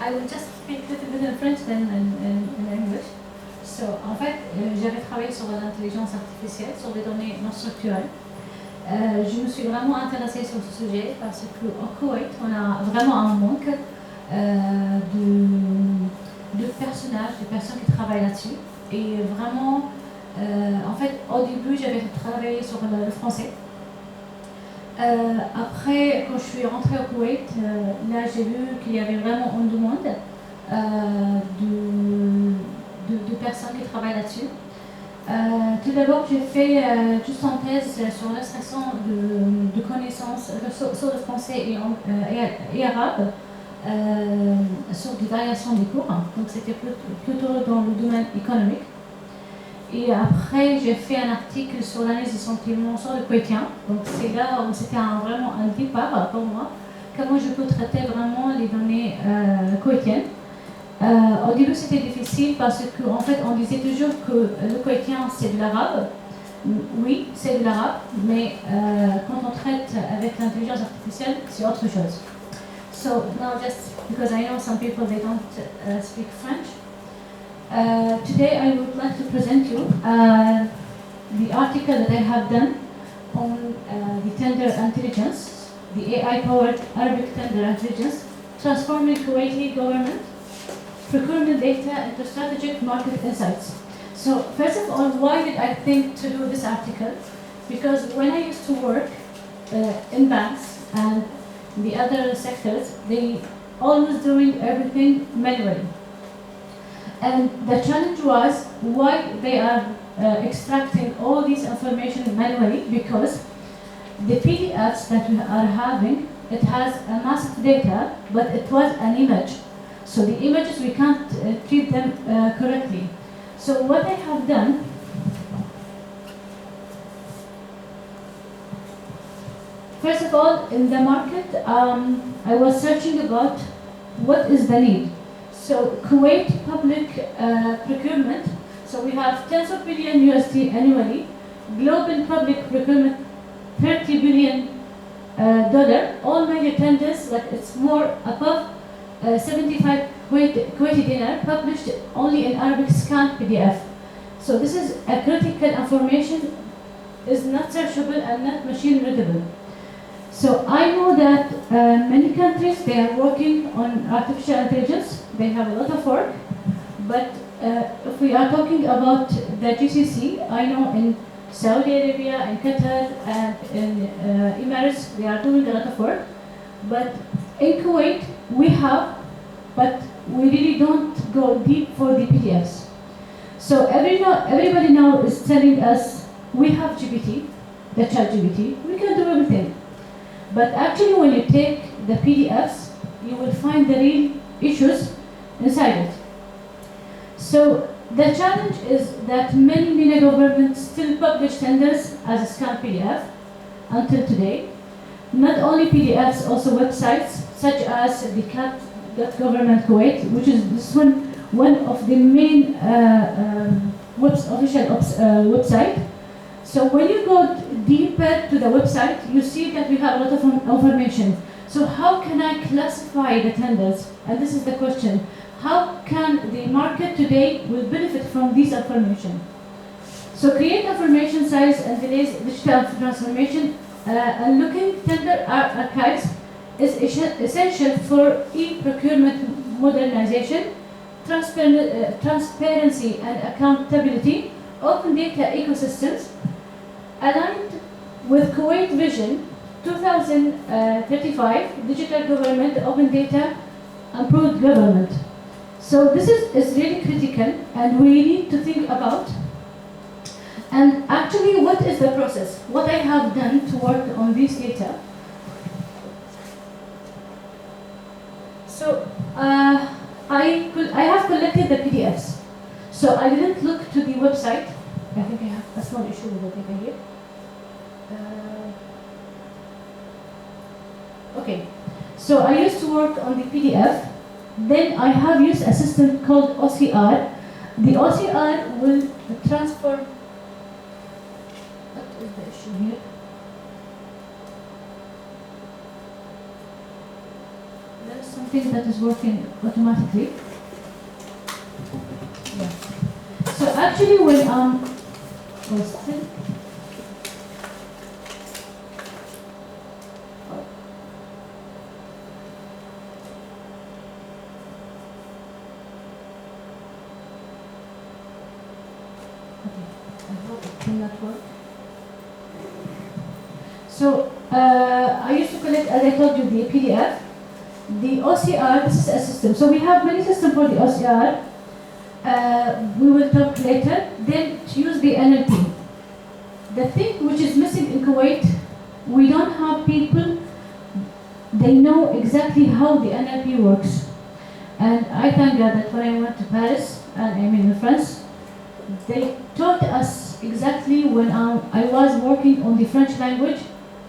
I will just speak a little bit in French than in English. So, en fait, j'avais travaillé sur l'intelligence artificielle, sur les données non structurelles. Je me suis vraiment intéressée sur ce sujet parce qu'au Koweït, on a vraiment un manque de personnages, de personnes qui travaillent là-dessus. Et vraiment, en fait, au début, j'avais travaillé sur le français. Après, quand je suis rentrée au Koweït, là, j'ai vu qu'il y avait vraiment une demande de personnes qui travaillent là-dessus. Tout d'abord, j'ai fait juste une thèse sur l'extraction de connaissances sur le français et arabe, sur des variations des cours. Donc, c'était plutôt dans le domaine économique. Et après, j'ai fait un article sur l'analyse des sentiments sur le Kuwaitien. Donc, c'est là où c'était vraiment un départ pour moi. Comment je peux traiter vraiment les données kuwaitiennes. Au début, c'était difficile parce qu'en fait, on disait toujours que le Kuwaitien, c'est de l'arabe. Oui, c'est de l'arabe, mais quand on traite avec l'intelligence artificielle, c'est autre chose. So, now just because I know some people, they don't speak French. Today I would like to present you the article that I have done on the tender intelligence, the AI-powered Arabic tender intelligence, transforming Kuwaiti government procurement data into strategic market insights. So first of all, why did I think to do this article? Because when I used to work in banks and the other sectors, they always doing everything manually. And the challenge was why they are extracting all this information manually, because the PDFs that we are having, it has a massive data, but it was an image. So the images, we can't treat them correctly. So what I have done, first of all, in the market, I was searching about what is the need. So Kuwait public procurement, so we have tens of billion USD annually, global public procurement, $30 billion, all major tenders, like it's more above 75 Kuwaiti dinar, published only in Arabic scanned PDF. So this is a critical information, is not searchable and not machine readable. So I know that many countries, they are working on artificial intelligence. They have a lot of work, but if we are talking about the GCC, I know in Saudi Arabia, in Qatar, and in Emirates, they are doing a lot of work. But in Kuwait, we have, but we really don't go deep for the PDFs. So everybody now is telling us, we have GPT, the ChatGPT, we can do everything. But actually, when you take the PDFs, you will find the real issues inside it. So the challenge is that many governments still publish tenders as a scanned PDF until today. Not only PDFs, also websites such as the cat.government Kuwait, which is this one of the main official website. So when you go deeper to the website, you see that we have a lot of information. So how can I classify the tenders? And this is the question. How can the market today will benefit from this information? So create information size and today's digital transformation and looking tender archives is essential for e-procurement modernization, transparency and accountability, open data ecosystems, aligned with Kuwait Vision 2035, digital government, open data, improved government. So this is really critical, and we need to think about. And actually, what is the process? What I have done to work on this data. So I have collected the PDFs. So I didn't look to the website. I think I have a small issue with the data here. Okay, so I used to work on the PDF. Then I have used a system called OCR. The OCR will transform. What is the issue here? Let's something that is working automatically. Yeah. So actually when So I used to collect, as I told you, the PDF, the OCR. This is a system. So we have many systems for the OCR. We will talk later. Then to use the NLP. The thing which is missing in Kuwait, we don't have people. They know exactly how the NLP works. And I thank God that when I went to Paris, and I mean in France, they taught us exactly when I was working on the French language,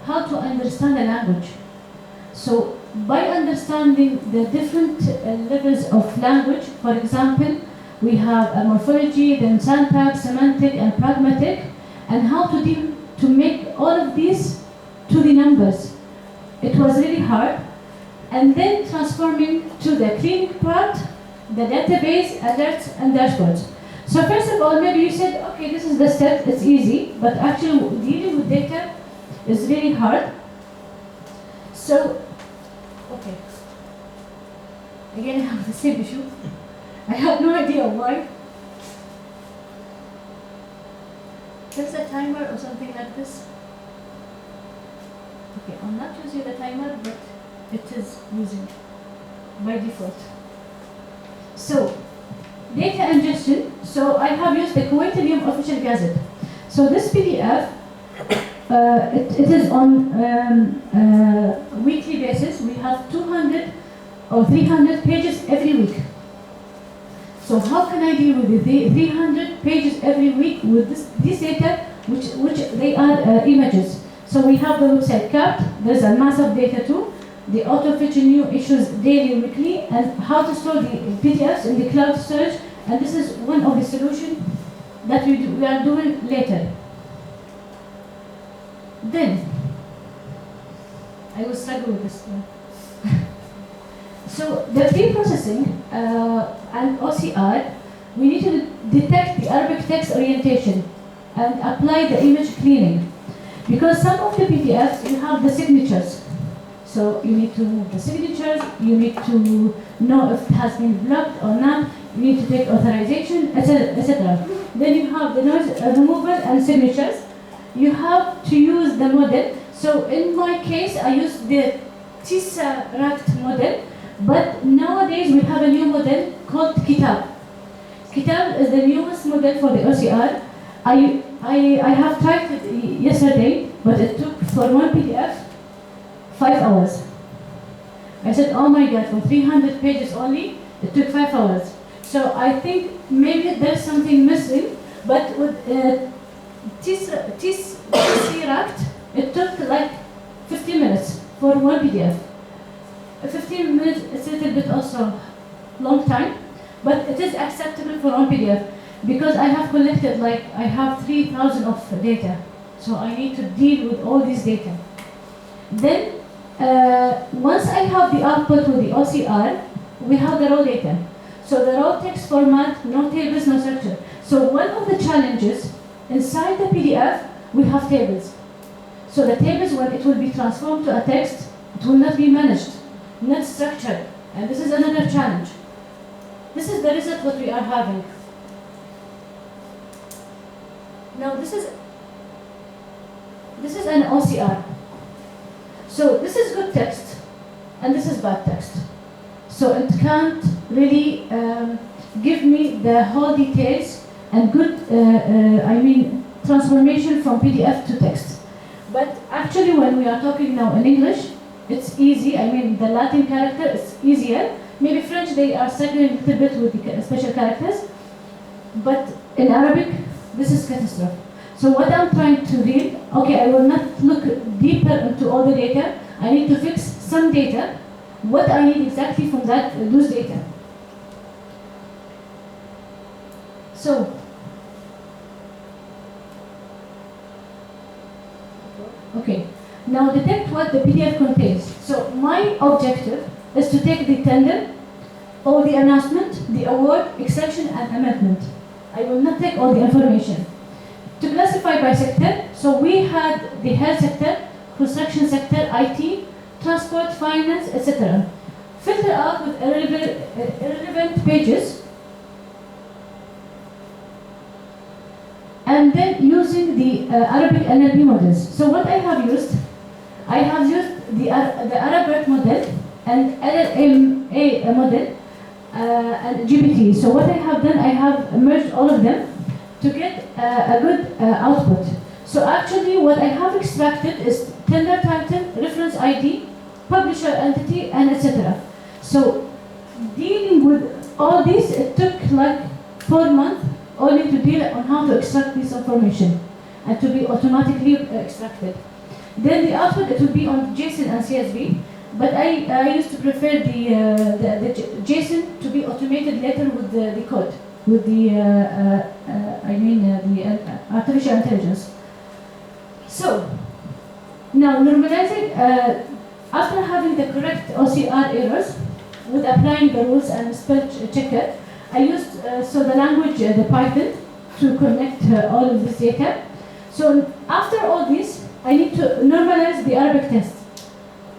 how to understand the language. So by understanding the different levels of language, for example, we have a morphology, then syntax, semantic, and pragmatic, and how to deal to make all of these to the numbers. It was really hard. And then transforming to the cleaning part, the database, alerts, and dashboards. So first of all, maybe you said, okay, this is the step, it's easy, but actually dealing with data is really hard. So, okay. Again, I have the same issue. I have no idea why. There's a timer or something like this. Okay, I'm not using the timer, but it is using by default. So, data ingestion. So I have used the Kuwait Al-Youm official gazette. So this PDF, it is on weekly basis. We have 200 or 300 pages every week. So how can I deal with the 300 pages every week with this data, which they are images? So we have the website capped. There's a mass of data too. The auto-fetch new issues daily, weekly, and how to store the PDFs in the cloud storage. And this is one of the solutions that we are doing later. Then, I will struggle with this one. So the pre-processing and OCR, we need to detect the Arabic text orientation and apply the image cleaning. Because some of the PDFs, you have the signatures. So you need to move the signatures, you need to know if it has been blocked or not, you need to take authorization, etc. Then you have the noise removal and signatures. You have to use the model. So in my case, I use the Tesseract model, but nowadays we have a new model called Kitab. Kitab is the newest model for the OCR. I have tried it yesterday, but it took for one PDF 5 hours. I said, oh my God, for 300 pages only, it took 5 hours. So I think maybe there's something missing, but with Tesseract, it took like 15 minutes for one PDF. 15 minutes is a little bit also long time, but it is acceptable for one PDF because I have collected I have 3,000 of data. So I need to deal with all this data. Then, once I have the output with the OCR, we have the raw data. So the raw text format, no tables, no structure. So one of the challenges, inside the PDF, we have tables. So the tables, when it will be transformed to a text, it will not be managed, not structured. And this is another challenge. This is the result what we are having. Now this is an OCR. So this is good text, and this is bad text. So it can't really give me the whole details and good, transformation from PDF to text. But actually when we are talking now in English, it's easy. The Latin character is easier. Maybe French, they are struggling a little bit with the special characters. But in Arabic, this is catastrophe. So what I'm trying to read, okay, I will not look deeper into all the data. I need to fix some data. What I need exactly from those data. So, okay. Now detect what the PDF contains. So my objective is to take the tender, all the announcement, the award, exception, and amendment. I will not take all the information. To classify by sector, so we had the health sector, construction sector, IT, transport, finance, etc. Filter out with irrelevant pages, and then using the Arabic NLP models. So what I have used the Arabic model and LLMA model and GPT. So what I have done, I have merged all of them to get a good output. So actually what I have extracted is tender title, reference ID, publisher entity, and etc. So dealing with all this, it took like 4 months only to deal on how to extract this information and to be automatically extracted. Then the output, it will be on JSON and CSV, but I used to prefer the JSON to be automated later with the code, with the artificial intelligence. So now normalizing, after having the correct OCR errors, with applying the rules and spell checker, I used the language, the Python, to connect all of this data. So after all this, I need to normalize the Arabic test.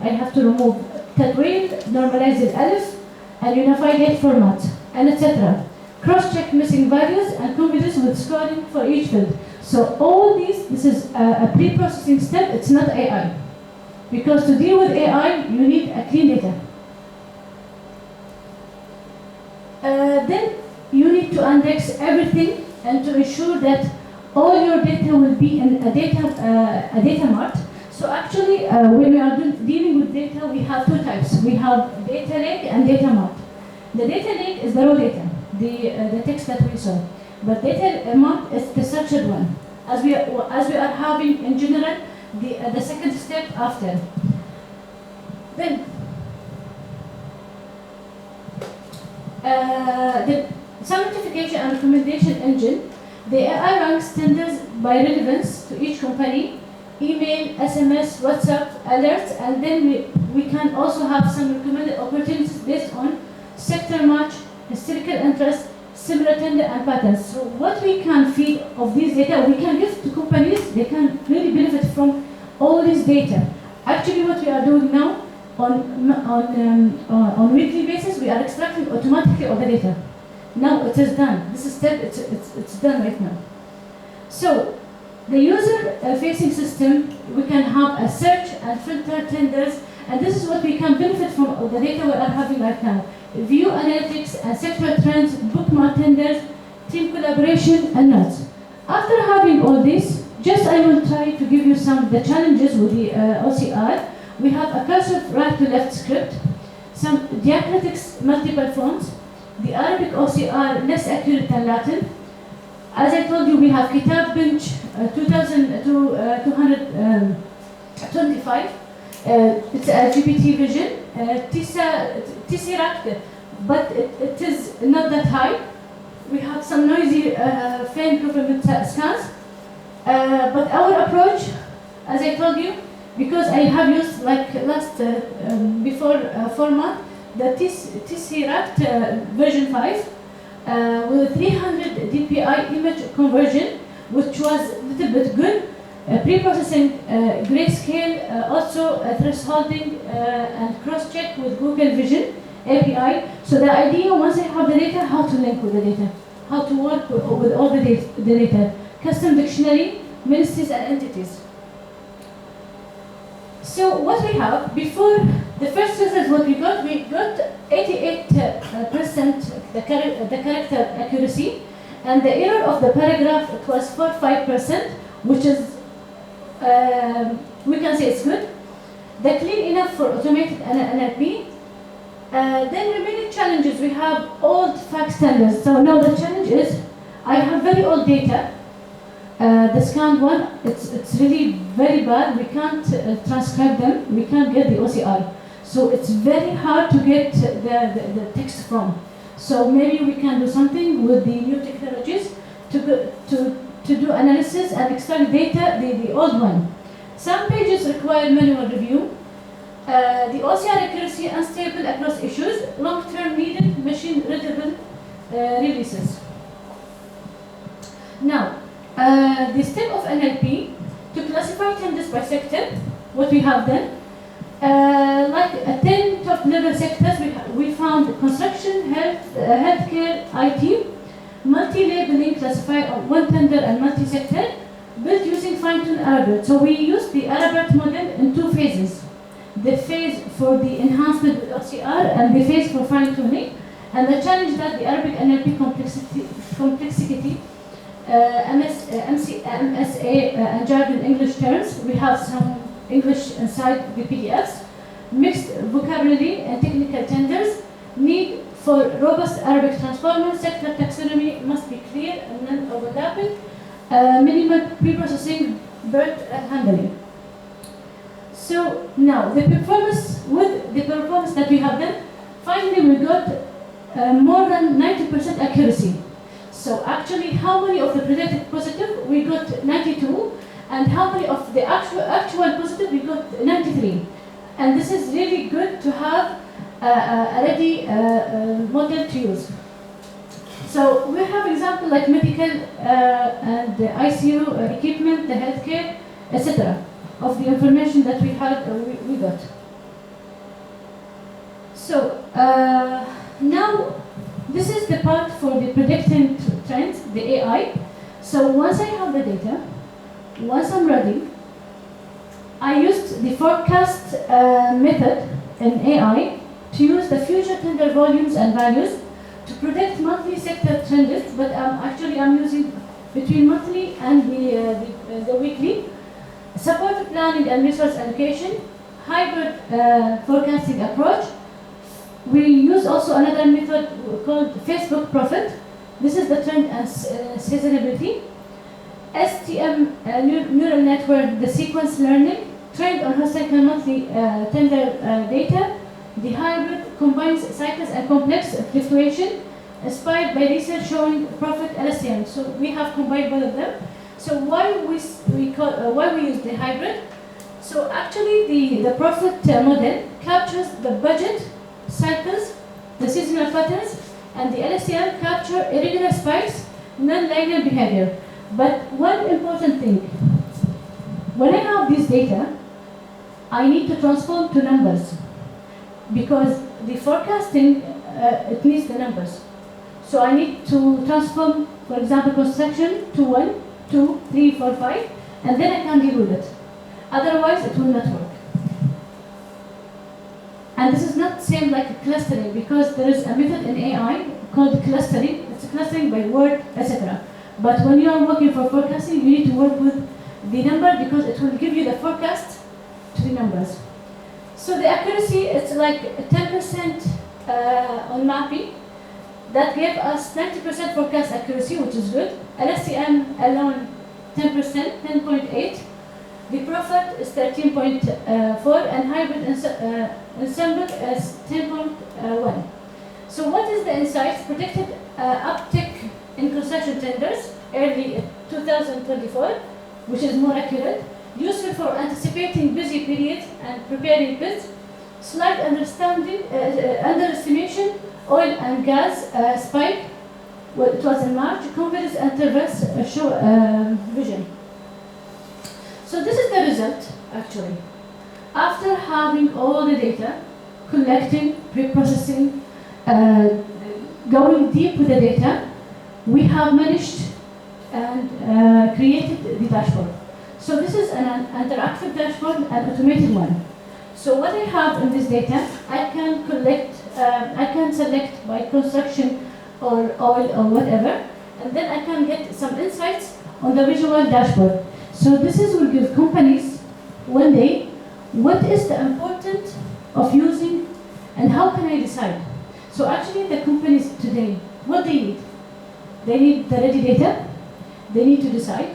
I have to remove tadween, normalize the alif, and unify date format, and etc. Cross-check missing values and confidence with scoring for each field. So all this is a pre-processing step. It's not AI, because to deal with AI, you need a clean data. Then you need to index everything and to ensure that all your data will be in a data mart. So actually, when we are dealing with data, we have two types. We have data lake and data mart. The data lake is the raw data, the text that we saw. But data mart is the structured one, as we are having in general the second step after. Then the certification and recommendation engine, the AI ranks tenders by relevance to each company, email, SMS, WhatsApp, alerts, and then we can also have some recommended opportunities based on sector match, historical interest, similar tender, and patterns. So what we can feed of these data, we can give to companies, they can really benefit from all this data. Actually, what we are doing now, on weekly basis, we are extracting automatically all the data. Now it is done. This step, it's done right now. So the user-facing system, we can have a search and filter tenders, and this is what we can benefit from the data we are having right now. View analytics and sector trends, bookmark tenders, team collaboration, and notes. After having all this, just I will try to give you the challenges with the OCR. We have a cursive right to left script, some diacritics multiple fonts, the Arabic OCR less accurate than Latin. As I told you, we have Kitab Bench 2225. It's a GPT Vision. Tesseract, but it is not that high. We have some noisy faint government scans. But our approach, as I told you, because I have used like before 4 months, the Tesseract version 5 with 300 dpi image conversion, which was a little bit good. Pre-processing, grayscale, also thresholding and cross-check with Google Vision API. So the idea, once I have the data, how to link with the data, how to work with all the data, custom dictionary, ministries and entities. So what we have, before the first result, what we got 88% the character accuracy, and the error of the paragraph, it was 45%, which is, we can say it's good. The clean enough for automated NLP. Then remaining challenges, we have old fact standards. So now the challenge is, I have very old data. The scanned one, it's really very bad. We can't transcribe them. We can't get the OCR. So it's very hard to get the text from. So maybe we can do something with the new technologies to do analysis and extract data, the old one. Some pages require manual review. The OCR accuracy unstable across issues, long-term needed machine-readable releases. Now, the step of NLP to classify tenders by sector, what we have done, like 10 top-level sectors, we found construction, healthcare, IT, multi-labeling classified on one tender and multi-sector, built using fine-tuned Arabic. So we used the Arabic model in 2 phases. The phase for the enhancement with OCR and the phase for fine-tuning. And the challenge that the Arabic NLP complexity MSA and jargon English terms. We have some English inside the PDFs. Mixed vocabulary and technical tenders. Need for robust Arabic transformers. Sector taxonomy must be clear and non-overlapping. Minimal pre-processing, bird handling. So now the performance that we have done, finally we got more than 90% accuracy. So actually, how many of the predicted positive we got 92, and how many of the actual positive we got 93. And this is really good to have a ready model to use. So we have example like medical and the ICU equipment, the healthcare, etc. of the information that we had we got. So now this is the part for the predicting trends, the AI. So once I have the data, once I'm ready, I used the forecast method in AI to use the future tender volumes and values to predict monthly sector trends, but I'm using between monthly and the weekly. Supported planning and resource allocation, hybrid forecasting approach. We use also another method called Facebook Profit. This is the trend and seasonality. STM neural network, the sequence learning, trained on historical monthly tender data. The hybrid combines cycles and complex fluctuation, inspired by research showing profit LSTM. So we have combined both of them. So why we use the hybrid? So actually the profit model captures the budget cycles, the seasonal patterns, and the LSTM capture irregular spikes, non-linear behavior. But one important thing, when I have this data, I need to transform to numbers, because the forecasting, it needs the numbers. So I need to transform, for example, construction to 1, 2, 3, 4, 5, and then I can deal with it. Otherwise, it will not work. And this is not same like clustering, because there is a method in AI called clustering. It's clustering by word, etc. But when you are working for forecasting, you need to work with the number, because it will give you the forecast to the numbers. So the accuracy, it's like 10% on MAPE. That gave us 90% forecast accuracy, which is good. LSTM alone 10%, 10.8. The profit is 13.4, and hybrid ensemble is 10.1. So what is the insights? Predicted uptick in construction tenders early 2024, which is more accurate. Useful for anticipating busy periods and preparing bids. Slight underestimation, oil and gas spike. Well, it was in March. Confidence intervals show vision. So this is the result, actually. After having all the data, collecting, pre-processing, going deep with the data, we have managed and created the dashboard. So this is an interactive dashboard, an automated one. So what I have in this data, I can select by construction or oil or whatever, and then I can get some insights on the visual dashboard. So this will give companies one day what is the importance of using and how can I decide. So actually the companies today, what they need? They need the ready data, they need to decide,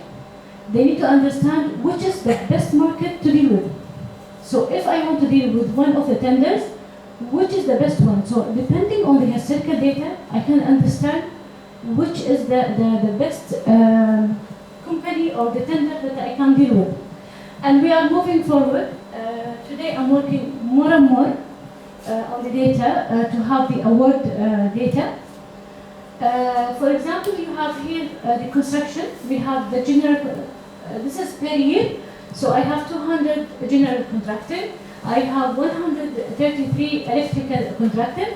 they need to understand which is the best market to deal with. So if I want to deal with one of the tenders, which is the best one? So depending on the historical data, I can understand which is the best company or the tender that I can deal with. And we are moving forward. Today I'm working more and more on the data to have the award data. For example, you have here the construction. We have the general, this is per year. So I have 200 general contractor. I have 133 electrical contractor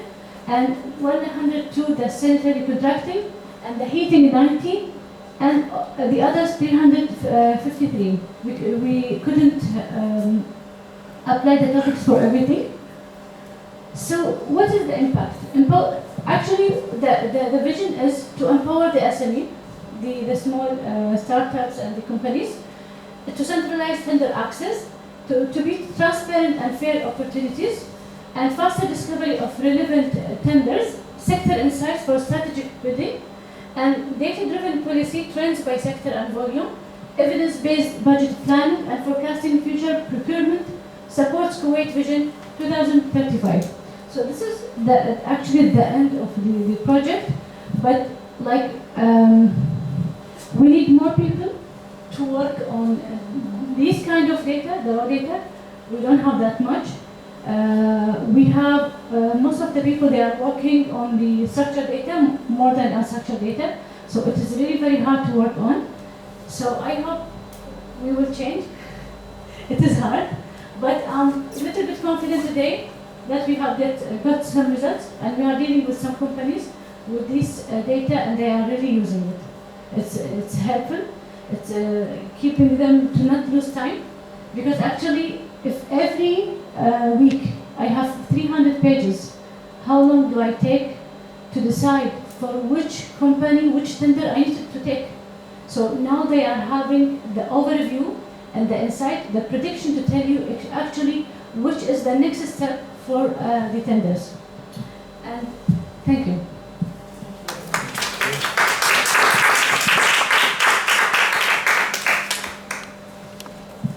and 102 the sanitary contracting and the heating 90 and the others 353. We couldn't apply the topics for everything. So what is the impact? Actually, the vision is to empower the SME, the small startups and the companies, to centralize tender access, to be transparent and fair opportunities, and faster discovery of relevant tenders, sector insights for strategic bidding, and data-driven policy trends by sector and volume, evidence-based budget planning and forecasting future procurement, supports Kuwait Vision 2035. So this is actually the end of the project, but like we need more people to work on these kind of data, the raw data. We don't have that much. We have most of the people, they are working on the structured data more than unstructured data. So it is really very hard to work on. So I hope we will change. It is hard, but I'm a little bit confident today that we have got some results, and we are dealing with some companies with this data, and they are really using it. It's helpful. It's keeping them to not lose time, because actually, if every week I have 300 pages, how long do I take to decide for which company, which tender I need to take? So now they are having the overview and the insight, the prediction to tell you actually which is the next step for the tenders. And thank you.